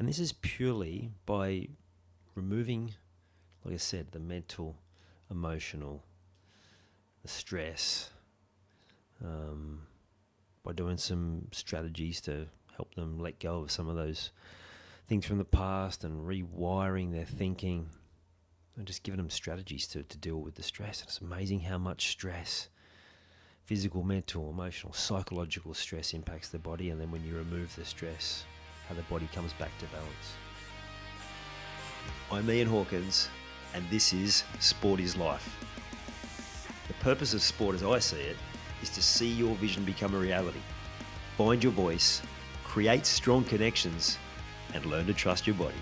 And this is purely by removing, like I said, the mental, emotional, the stress, by doing some strategies to help them let go of some of those things from the past and rewiring their thinking and just giving them strategies to deal with the stress. And it's amazing how much stress, physical, mental, emotional, psychological stress impacts the body, and then when you remove the stress, how the body comes back to balance. I'm Ian Hawkins, and this is Sport is Life. The purpose of sport, as I see it, is to see your vision become a reality, find your voice, create strong connections, and learn to trust your body.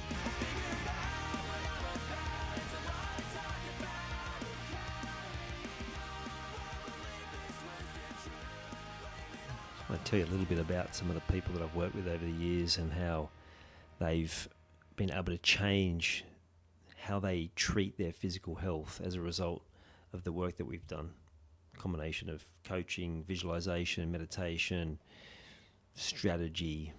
I want to tell you a little bit about some of the people that I've worked with over the years and how they've been able to change how they treat their physical health as a result of the work that we've done. A combination of coaching, visualization, meditation, strategy,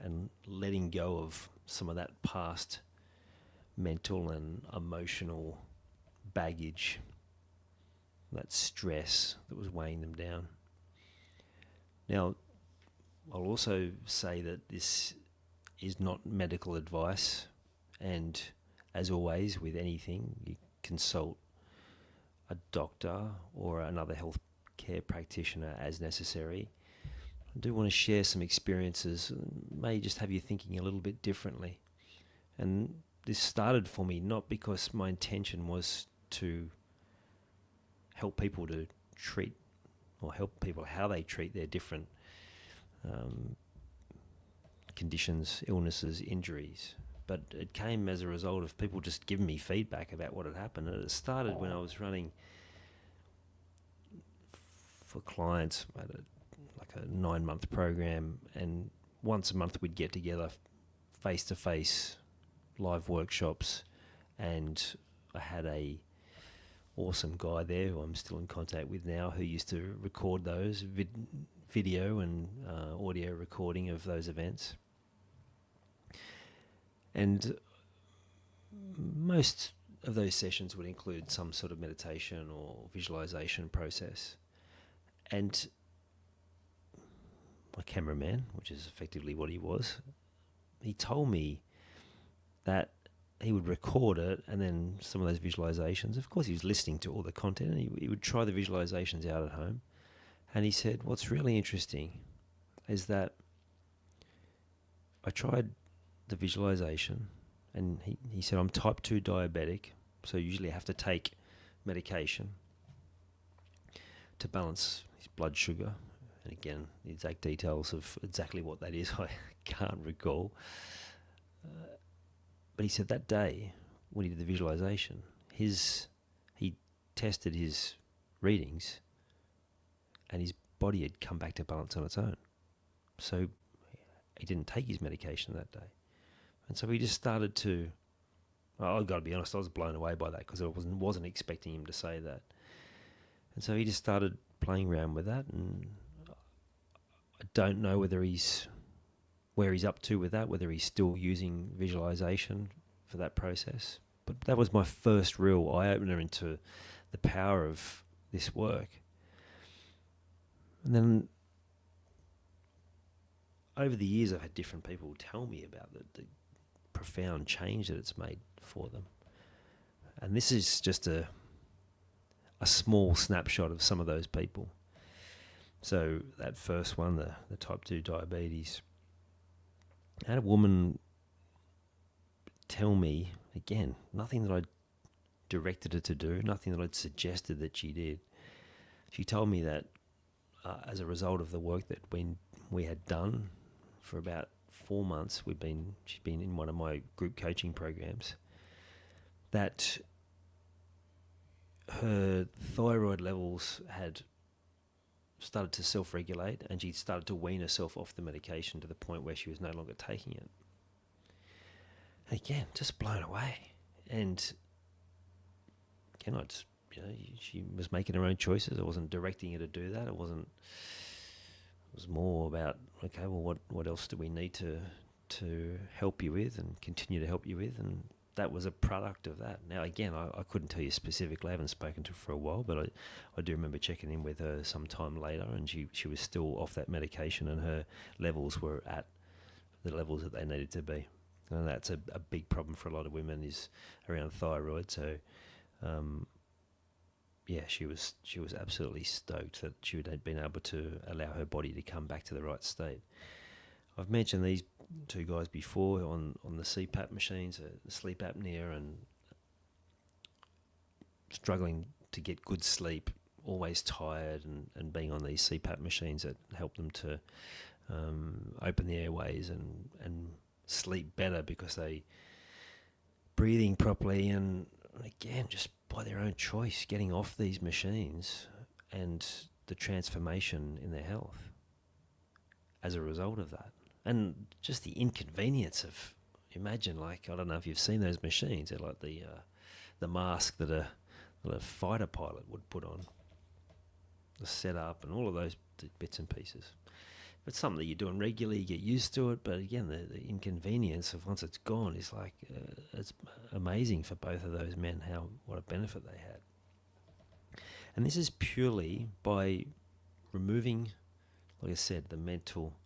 and letting go of some of that past mental and emotional baggage, that stress that was weighing them down. Now, I'll also say that this is not medical advice, and as always with anything, you consult a doctor or another health care practitioner as necessary. I do want to share some experiences, may just have you thinking a little bit differently. And this started for me not because my intention was to help people to treat or help people how they treat their different conditions, illnesses, injuries. But it came as a result of people just giving me feedback about what had happened. And it started when I was running for clients at a 9-month program, and once a month we'd get together face-to-face live workshops, and I had a awesome guy there who I'm still in contact with now, who used to record those video and audio recording of those events. And most of those sessions would include some sort of meditation or visualization process. And my cameraman, which is effectively what he was, he told me that he would record it, and then some of those visualizations, of course he was listening to all the content, and he would try the visualizations out at home. And he said, what's really interesting is that I tried the visualization, and he said, I'm type 2 diabetic, so usually I have to take medication to balance his blood sugar. And again, the exact details of exactly what that is, I can't recall. But he said that day, when he did the visualization, he tested his readings, and his body had come back to balance on its own. So he didn't take his medication that day. And so he just started to, I've got to be honest, I was blown away by that, because I wasn't expecting him to say that. And so he just started playing around with that, and I don't know where he's up to with that, whether he's still using visualization for that process. But that was my first real eye-opener into the power of this work. And then over the years, I've had different people tell me about the profound change that it's made for them. And this is just a small snapshot of some of those people. So that first one, the type 2 diabetes, I had a woman tell me, again, nothing that I'd directed her to do, nothing that I'd suggested that she did. She told me that as a result of the work that we had done for about 4 months, she'd been in one of my group coaching programs, that her thyroid levels had started to self-regulate, and she'd started to wean herself off the medication to the point where she was no longer taking it. And again, just blown away. And again, she was making her own choices. I wasn't directing her to do that. It was more about, okay, well, what else do we need to to help you with and continue to help you with, and that was a product of that. Now, again, I couldn't tell you specifically. I haven't spoken to her for a while, but I do remember checking in with her some time later, and she was still off that medication, and her levels were at the levels that they needed to be. And that's a big problem for a lot of women, is around thyroid. So, she was absolutely stoked that she had been able to allow her body to come back to the right state. I've mentioned these two guys before on the CPAP machines, sleep apnea, and struggling to get good sleep, always tired, and being on these CPAP machines that help them to open the airways and sleep better because they breathing properly, and again, just by their own choice, getting off these machines, and the transformation in their health as a result of that. And just the inconvenience of, imagine, like, I don't know if you've seen those machines, they're like the mask that a fighter pilot would put on, the setup and all of those bits and pieces. It's something that you're doing regularly, you get used to it, but again, the inconvenience of once it's gone is like, it's amazing for both of those men what a benefit they had. And this is purely by removing, like I said, the mental,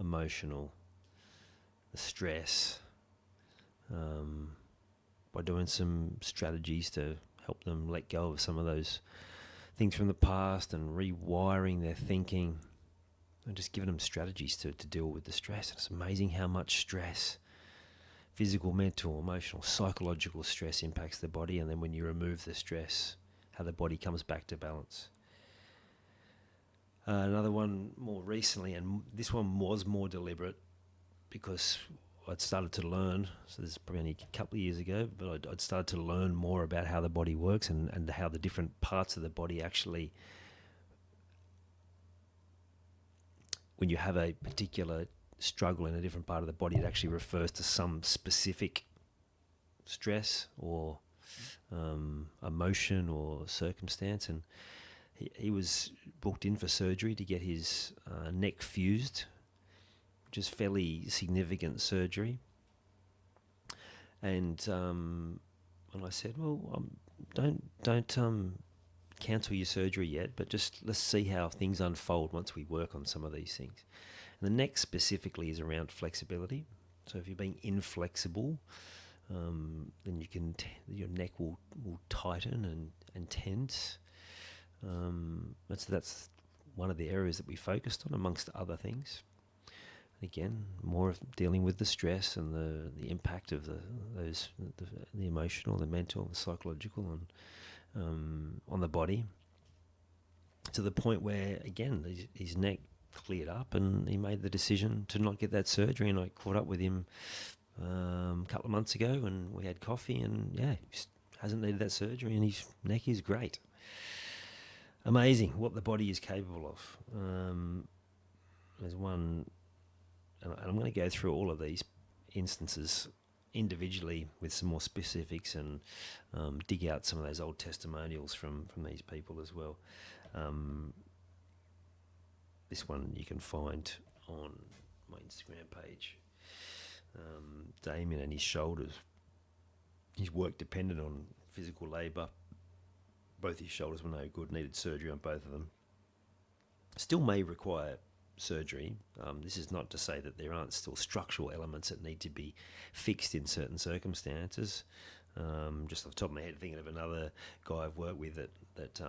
emotional, the stress, by doing some strategies to help them let go of some of those things from the past and rewiring their thinking, and just giving them strategies to deal with the stress. And it's amazing how much stress, physical, mental, emotional, psychological stress, impacts the body, and then when you remove the stress, how the body comes back to balance. Another one more recently, and this one was more deliberate because I'd started to learn, so this is probably only a couple of years ago, but I'd started to learn more about how the body works and how the different parts of the body actually, when you have a particular struggle in a different part of the body, it actually refers to some specific stress or emotion or circumstance. And he was booked in for surgery to get his neck fused, which is fairly significant surgery. And I said, well, don't cancel your surgery yet, but just let's see how things unfold once we work on some of these things. And the neck specifically is around flexibility. So if you're being inflexible, then your neck will tighten and tense. That's one of the areas that we focused on, amongst other things. Again, more of dealing with the stress and the impact of the emotional, the mental, the psychological on the body, to the point where, again, his neck cleared up and he made the decision to not get that surgery. And I caught up with him a couple of months ago, and we had coffee, and he hasn't needed that surgery, and his neck is great. Amazing what the body is capable of. There's one, and I'm going to go through all of these instances individually with some more specifics, and dig out some of those old testimonials from these people as well. This one you can find on my Instagram page. Damien and his shoulders. His work depended on physical labour. Both his shoulders were no good, needed surgery on both of them. Still may require surgery. This is not to say that there aren't still structural elements that need to be fixed in certain circumstances. Just off the top of my head, thinking of another guy I've worked with that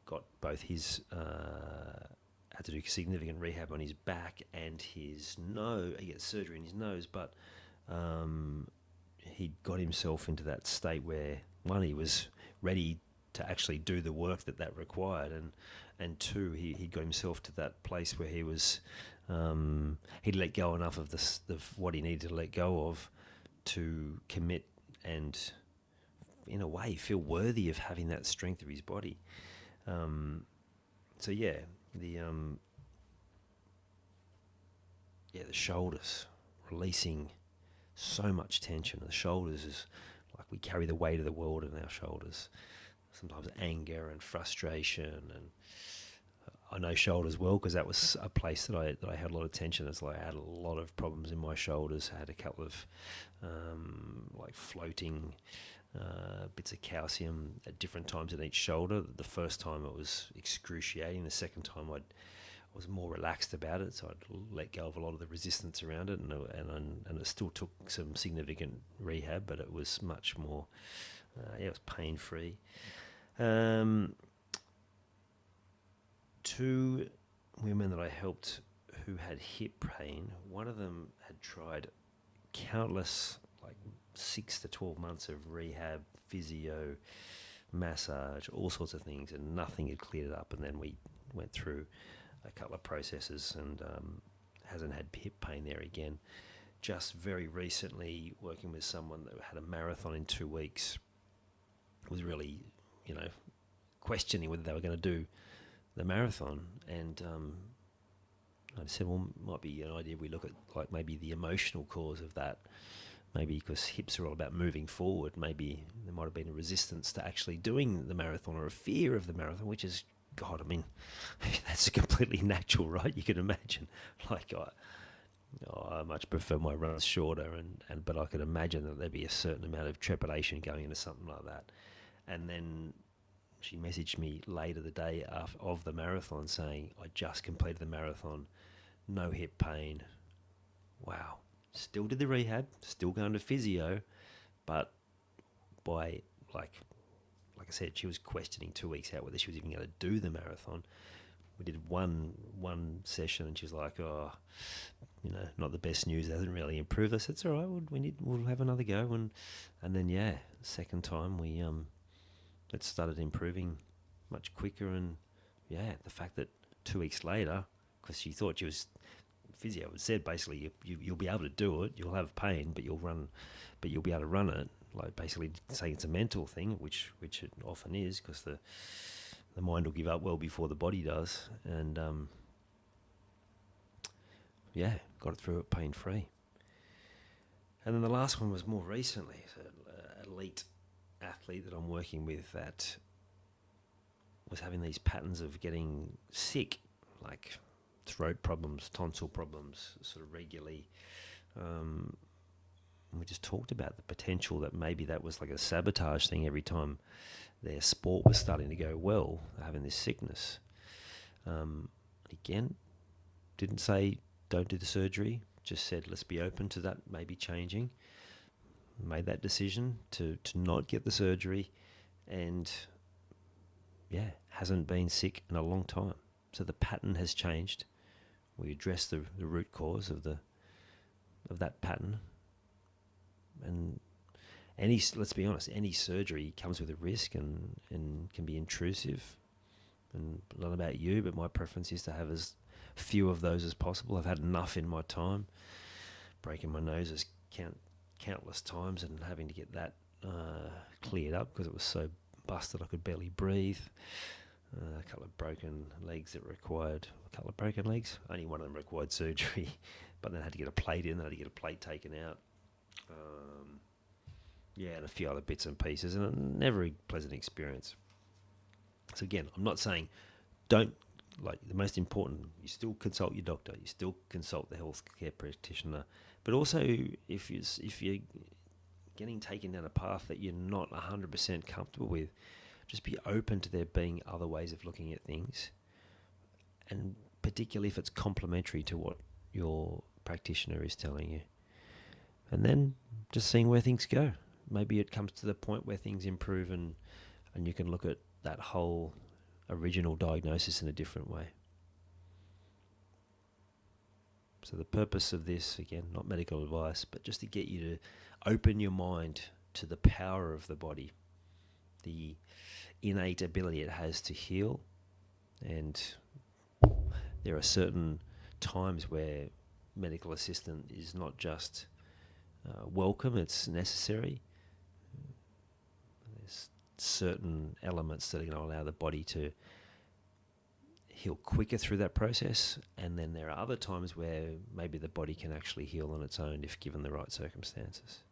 got both his had to do significant rehab on his back and his nose. He got surgery in his nose, but he got himself into that state where, one, he was ready to actually do the work that required, and two, he got himself to that place where he was he'd let go enough of what he needed to let go of to commit and, in a way, feel worthy of having that strength of his body. The shoulders, releasing so much tension. The shoulders is like we carry the weight of the world in our shoulders. Sometimes anger and frustration, and I know shoulders well because that was a place that I had a lot of tension. It's like I had a lot of problems in my shoulders. I had a couple of like floating bits of calcium at different times in each shoulder. The first time it was excruciating. The second time I was more relaxed about it, so I'd let go of a lot of the resistance around it, and it still took some significant rehab, but it was much more, it was pain free. Two women that I helped who had hip pain, one of them had tried countless, like 6 to 12 months of rehab, physio, massage, all sorts of things, and nothing had cleared it up. And then we went through a couple of processes and hasn't had hip pain there again. Just very recently, working with someone that had a marathon in 2 weeks, was really, questioning whether they were going to do the marathon. And I said, well, might be an idea we look at like maybe the emotional cause of that. Maybe because hips are all about moving forward. Maybe there might have been a resistance to actually doing the marathon, or a fear of the marathon, which is, God, I mean, that's completely natural, right? You can imagine. Like, I much prefer my runs shorter, but I could imagine that there'd be a certain amount of trepidation going into something like that. And then she messaged me later the day of the marathon saying, I just completed the marathon, no hip pain. Wow. Still did the rehab, still going to physio, but by, like I said, she was questioning 2 weeks out whether she was even going to do the marathon. We did one session, and she was like, "Oh, not the best news. It hasn't really improved." I said, "It's all right. We'll have another go." And then second time it started improving much quicker. And the fact that 2 weeks later, because she thought she was physio, it said basically you'll be able to do it. You'll have pain, but you'll be able to run it. Like basically saying it's a mental thing, which it often is, because the mind will give up well before the body does. And got it through it pain free. And then the last one was more recently. So an elite athlete that I'm working with that was having these patterns of getting sick, like throat problems, tonsil problems, sort of regularly. We just talked about the potential that maybe that was like a sabotage thing. Every time their sport was starting to go well, having this sickness. Again, didn't say don't do the surgery, just said let's be open to that maybe changing. Made that decision to not get the surgery, and hasn't been sick in a long time. So the pattern has changed. We addressed the root cause of that pattern. And let's be honest, any surgery comes with a risk and can be intrusive. And not about you, but my preference is to have as few of those as possible. I've had enough in my time, breaking my nose countless times and having to get that cleared up because it was so busted I could barely breathe. A couple of broken legs only one of them required surgery, but then I had to get a plate in, then I had to get a plate taken out. And a few other bits and pieces, and never a pleasant experience. So again, I'm not saying don't, like, the most important, you still consult your doctor, you still consult the healthcare practitioner, but also if you're getting taken down a path that you're not 100% comfortable with, just be open to there being other ways of looking at things, and particularly if it's complementary to what your practitioner is telling you. And then just seeing where things go. Maybe it comes to the point where things improve and you can look at that whole original diagnosis in a different way. So the purpose of this, again, not medical advice, but just to get you to open your mind to the power of the body, the innate ability it has to heal. And there are certain times where medical assistance is not just welcome, it's necessary. There's certain elements that are going to allow the body to heal quicker through that process, and then there are other times where maybe the body can actually heal on its own if given the right circumstances.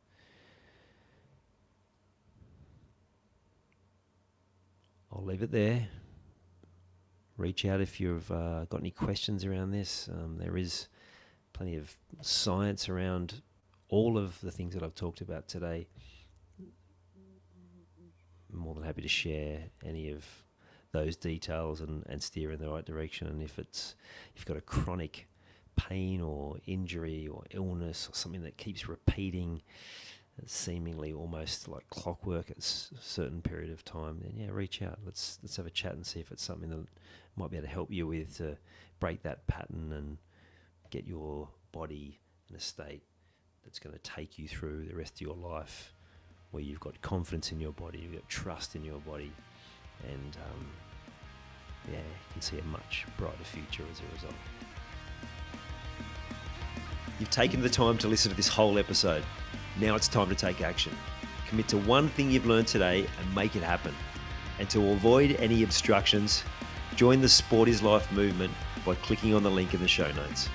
I'll leave it there. reach out if you've got any questions around this. There is plenty of science around all of the things that I've talked about today. I'm more than happy to share any of those details and steer in the right direction. And if you've got a chronic pain or injury or illness or something that keeps repeating, seemingly almost like clockwork at a certain period of time, then yeah, reach out. Let's have a chat and see if it's something that might be able to help you with to break that pattern and get your body in a state that's going to take you through the rest of your life, where you've got confidence in your body, you've got trust in your body, and you can see a much brighter future as a result. You've taken the time to listen to this whole episode. Now it's time to take action. Commit to one thing you've learned today and make it happen. And to avoid any obstructions, join the Sport is Life movement by clicking on the link in the show notes.